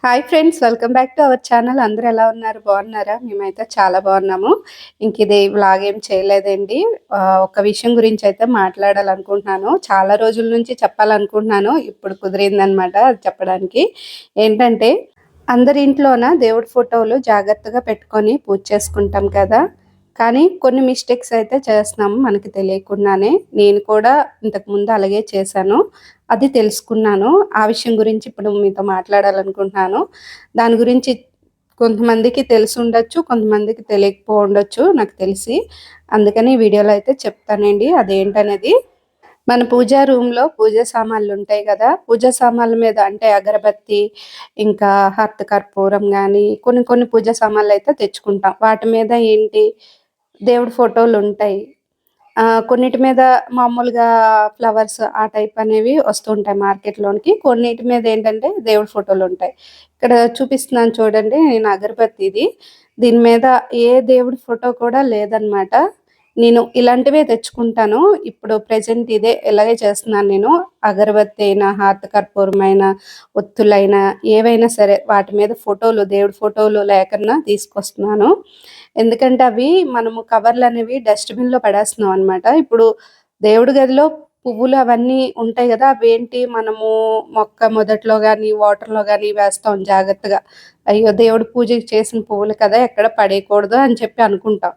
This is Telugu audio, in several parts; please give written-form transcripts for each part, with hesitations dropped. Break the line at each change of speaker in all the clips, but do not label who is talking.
Hi friends, welcome back to our channel. అందరూ ఎలా ఉన్నారు? బాగున్నారా? మేమైతే చాలా బాగున్నాము. ఇది వ్లాగ్ ఏం చేయలేదండి. ఒక విషయం గురించి అయితే మాట్లాడాలనుకుంటున్నాను. చాలా రోజుల నుంచి చెప్పాలనుకుంటున్నాను. ఇప్పుడు కుదిరిందనమాట అది చెప్పడానికి. ఏంటంటే, అందరి ఇంట్లోన దేవుడి ఫోటోలు జాగ్రత్తగా పెట్టుకొని పూజ చేసుకుంటాం కదా. కానీ కొన్ని మిస్టేక్స్ అయితే చేస్తున్నాము మనకి తెలియకుండానే. నేను కూడా ఇంతకుముందు అలాగే చేశాను. అది తెలుసుకున్నాను. ఆ విషయం గురించి ఇప్పుడు మీతో మాట్లాడాలనుకుంటున్నాను. దాని గురించి కొంతమందికి తెలిసుండొచ్చు, కొంతమందికి తెలియకపోవుండొచ్చు నాకు తెలిసి. అందుకని ఈ వీడియోలో అయితే చెప్తానండి అదేంటనేది. మన పూజా రూమ్‌లో పూజా సామాన్లుంటాయి గదా! పూజా సామాన్ల మీద అంటే అగరబత్తి, ఇంకా హారతి కర్పూరం గానీ, కొన్ని కొన్ని పూజా సామాన్లయితే తెచ్చుకుంటాం. వాటి మీద ఏంటి, దేవుడి ఫోటోలుంటాయి. కొన్నిటి మీద మామూలుగా ఫ్లవర్స్ ఆ టైప్ అనేవి వస్తూ ఉంటాయి మార్కెట్‌లోనికి. కొన్నిటి మీద ఏంటంటే దేవుడి ఫోటోలుంటాయి. ఇక్కడ చూపిస్తున్నాను చూడండి, నేను అగరబత్తి ఇది. దీని మీద ఏ దేవుడి ఫోటో కూడా లేదనమాట. నేను ఇలాంటివే తెచ్చుకుంటాను. ఇప్పుడు ప్రెజెంట్ ఇలాగే చేస్తున్నాను నేను. అగరబత్తి అయినా, హారతి కర్పూరమైనా, ఒత్తులైనా ఏవైనా సరే వాటి మీద ఫోటోలు, దేవుడి ఫోటోలు లేకన్నా తీసుకొస్తున్నాను. ఎందుకంటే అవి మనము కవర్‌లనేవి డస్ట్‌బిన్‌లో పడేస్తున్నాం అనమాట. ఇప్పుడు దేవుడి గదిలో పువ్వులు అవన్నీ ఉంటాయి గదా! అవేంటి మనము మొక్క మొదట్లో గాని, వాటర్‌లో గాని వేస్తాం జాగ్రత్తగా. అయ్యో! దేవుడి పూజకి చేసిన పువ్వులు కదా! ఎక్కడ పడేయకూడదు అని చెప్పి అనుకుంటాం.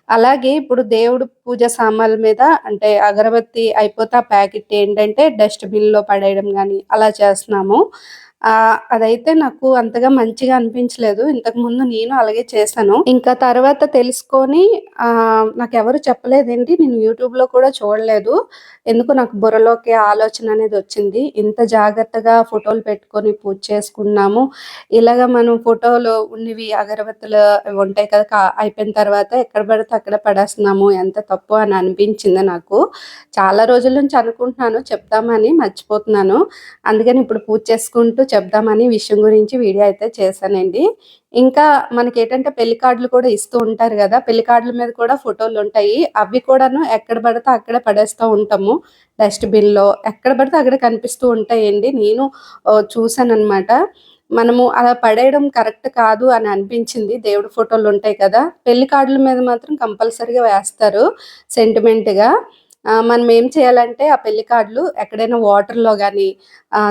అలాగే ఇప్పుడు దేవుడు పూజ సామాన్ల మీద అంటే అగరబత్తి అయిపోతే ఆ ప్యాకెట్ ఏంటంటే డస్ట్‌బిన్‌లో పడేయడం గాని అలా చేస్తున్నాము. అదైతే నాకు అంతగా మంచిగా అనిపించలేదు. ఇంతకుముందు నేను అలాగే చేశాను. ఇంకా తర్వాత తెలుసుకొని నాకెవరు చెప్పలేదేంటి, నేను యూట్యూబ్‌లో కూడా చూడలేదు. ఎందుకో నాకు బుర్రలోకి ఆలోచన అనేది వచ్చింది. ఇంత జాగ్రత్తగా ఫోటోలు పెట్టుకొని పూజ చేసుకున్నాము. ఇలాగ మనం ఫోటోలో ఉన్నవి అగరబత్తులు ఉంటాయి కదా! అయిపోయిన తర్వాత ఎక్కడ పడితే అక్కడ పడేస్తున్నాము. ఎంత తప్పు అని అనిపించింది నాకు. చాలా రోజుల నుంచి అనుకుంటున్నాను చెప్దామని, మర్చిపోతున్నాను. అందుకని ఇప్పుడు పూజ చేసుకుంటూ చెప్దామని విషయం గురించి వీడియో అయితే చేశానండి. ఇంకా మనకేంటంటే పెళ్లి కార్డులు కూడా ఇస్తూ ఉంటారు గదా! పెళ్లి కార్డుల మీద కూడా ఫోటోలుంటాయి. అవి కూడాను ఎక్కడ పడితే అక్కడే పడేస్తూ ఉంటాము. డస్ట్‌బిన్‌లో ఎక్కడ పడితే అక్కడ కనిపిస్తూ ఉంటాయండి. నేను చూసాననమాట. మనము అలా పడేయడం కరెక్ట్ కాదు అని అనిపించింది. దేవుడి ఫోటోలుంటాయి కదా! పెళ్లి కార్డుల మీద మాత్రం కంపల్సరీగా వేస్తారు సెంటిమెంట్‌గా. మనం ఏం చేయాలంటే ఆ పెళ్లి కార్డులు ఎక్కడైనా వాటర్‌లో గానీ,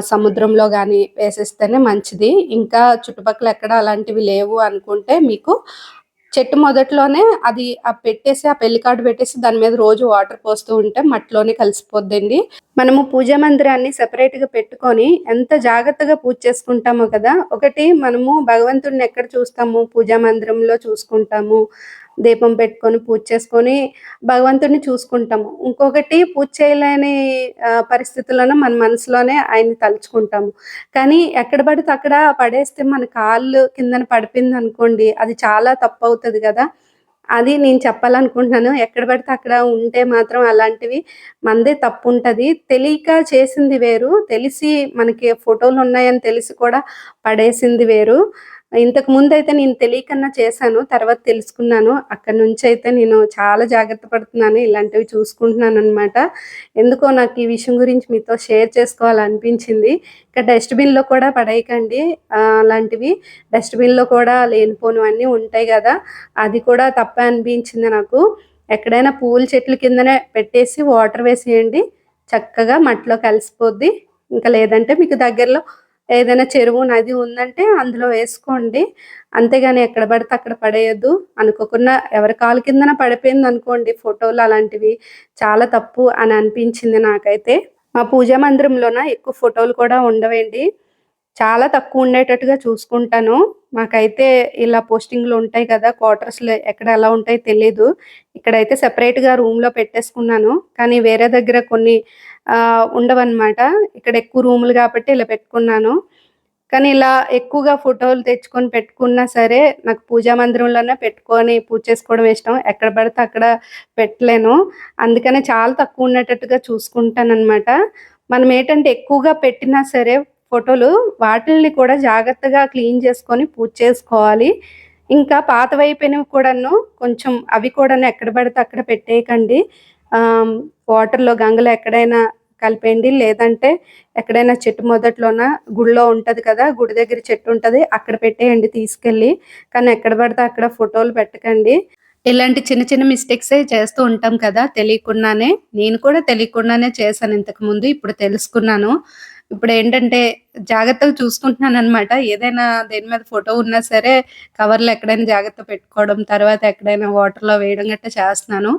సముద్రంలో గానీ వేసేస్తేనే మంచిది. ఇంకా చుట్టుపక్కల ఎక్కడ అలాంటివి లేవు అనుకుంటే మీకు చెట్టు మొదట్లోనే అది పెట్టేసి ఆ పెళ్లి కార్డ్ పెట్టేసి దాని మీద రోజు వాటర్ పోస్తూ ఉంటే మట్టిలోనే కలిసిపోద్దండి. మనము పూజా మందిరాన్ని సెపరేట్‌గా పెట్టుకొని ఎంత జాగ్రత్తగా పూజ చేసుకుంటామో కదా! ఒకటి మనము భగవంతుడిని ఎక్కడ చూస్తాము, పూజా మందిరంలో చూసుకుంటాము. దీపం పెట్టుకొని పూజ చేసుకొని భగవంతుడిని చూసుకుంటాము. ఇంకొకటి పూజ చేయలేని పరిస్థితుల్లోనే మన మనసులోనే ఆయన్ని తలుచుకుంటాము. కానీ ఎక్కడ పడితే అక్కడ పడేస్తే మన కాళ్ళు కిందన పడిపోయిందనుకోండి, అది చాలా తప్పవుతది గదా! అది నేను చెప్పాలనుకుంటున్నాను. ఎక్కడ పడితే అక్కడ ఉంటే మాత్రం అలాంటివి మనదే తప్పుంటది. తెలియక చేసింది వేరు. తెలిసి మనకి ఫోటోలున్నాయని తెలిసి కూడా పడేసింది వేరు. ఇంతకు ముందయితే నేను తెలియకన్నా చేశాను. తర్వాత తెలుసుకున్నాను. అక్కడి నుంచయితే నేను చాలా జాగ్రత్త పడుతున్నాను. ఇలాంటివి చూసుకుంటున్నాననమాట. ఎందుకో నాకు ఈ విషయం గురించి మీతో షేర్ చేసుకోవాలనిపించింది. ఇంకా డస్ట్‌బిన్‌లో కూడా పడేయకండి అలాంటివి. డస్ట్‌బిన్‌లో కూడా లేనిపోనివన్నీ ఉంటాయి గదా! అది కూడా తప్పే అనిపించింది నాకు. ఎక్కడైనా పూల చెట్ల కిందనే పెట్టేసి వాటర్ వేసేయండి. చక్కగా మట్టిలో కలిసిపోద్ది. ఇంకా లేదంటే మీకు దగ్గరలో ఏదైనా చెరువు, నది ఉందంటే అందులో వేసుకోండి. అంతేగాని ఎక్కడ పడితే అక్కడ పడేయొద్దు. అనుకోకుండా ఎవరి కాలు కిందన పడిపోయిందనుకోండి ఫోటోలు అలాంటివి చాలా తప్పు అని అనిపించింది నాకైతే. మా పూజా మందిరంలోన ఎక్కువ ఫోటోలు కూడా ఉండవండి. చాలా తక్కువ ఉండేటట్టుగా చూసుకుంటాను. మాకైతే ఇలా పోస్టింగ్‌లు ఉంటాయి కదా! క్వార్టర్స్‌లో ఎక్కడ ఎలా ఉంటాయో తెలీదు. ఇక్కడైతే సెపరేట్‌గా రూమ్‌లో పెట్టేసుకున్నాను. కానీ వేరే దగ్గర కొన్ని ఉండవనమాట. ఇక్కడ ఎక్కువ రూములు కాబట్టి ఇలా పెట్టుకున్నాను. కానీ ఇలా ఎక్కువగా ఫోటోలు తెచ్చుకొని పెట్టుకున్నా సరే, నాకు పూజా మందిరంలోనే పెట్టుకొని పూజ చేసుకోవడం ఇష్టం. ఎక్కడ పడితే అక్కడ పెట్టలేను. అందుకనే చాలా తక్కువ ఉండేటట్టుగా చూసుకుంటాననమాట. మనమేంటంటే ఎక్కువగా పెట్టినా సరే ఫోటోలు, వాటిల్ని కూడా జాగ్రత్తగా క్లీన్ చేసుకొని పూజ చేసుకోవాలి. ఇంకా పాతవైపోయినవి కూడాను కొంచెం అవి కూడాను ఎక్కడ పడితే అక్కడ పెట్టేయకండి. ఆహ్, వాటర్‌లో గంగలో ఎక్కడైనా కలిపేయండి. లేదంటే ఎక్కడైనా చెట్టు మొదట్లోన గుడిలో ఉంటది కదా! గుడి దగ్గర చెట్టు ఉంటది. అక్కడ పెట్టేయండి తీసుకెళ్ళి. కానీ ఎక్కడ పడితే అక్కడ ఫోటోలు పెట్టకండి. ఇలాంటి చిన్న చిన్న మిస్టేక్సే చేస్తూ ఉంటాం కదా! తెలియకుండానే. నేను కూడా తెలియకుండానే చేశాను ఇంతకుముందు. ఇప్పుడు తెలుసుకున్నాను. ఇప్పుడేంటంటే జాగ్రత్తగా చూసుకుంటున్నాననమాట. ఏదైనా దేని మీద ఫోటో ఉన్నా సరే కవర్‌లో ఎక్కడైనా జాగ్రత్తగా పెట్టుకోవడం, తర్వాత ఎక్కడైనా వాటర్‌లో వేయడం గట్టా చేస్తున్నాను.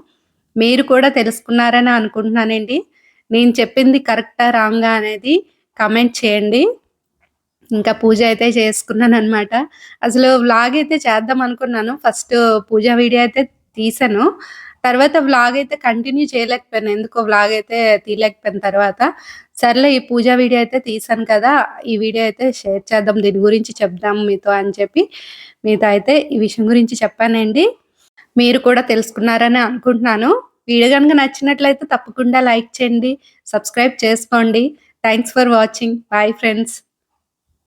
మీరు కూడా తెలుసుకున్నారని అనుకుంటున్నానండి. నేను చెప్పింది కరెక్టా? రాంగా? అనేది కామెంట్ చేయండి. ఇంకా పూజ అయితే చేసుకున్నాననమాట. అసలు వ్లాగ్ అయితే చేద్దాం అనుకున్నాను. ఫస్ట్ పూజ వీడియో అయితే తీశాను. తర్వాత వ్లాగ్ అయితే కంటిన్యూ చేయలేకపోయాను. ఎందుకో వ్లాగ్ అయితే తీయలేకపోయాను తర్వాత. సర్లే ఈ పూజ వీడియో అయితే తీశాను కదా! ఈ వీడియో అయితే షేర్ చేద్దాం. దీని గురించి చెప్దాం మీతో అని చెప్పి మీతో అయితే ఈ విషయం గురించి చెప్పానండి. మీరు కూడా తెలుసుకున్నారని అనుకుంటున్నాను. వీడియో గనుక నచ్చినట్లయితే తప్పకుండా లైక్ చేయండి. సబ్స్క్రైబ్ చేసుకోండి. Thanks for watching. Bye friends.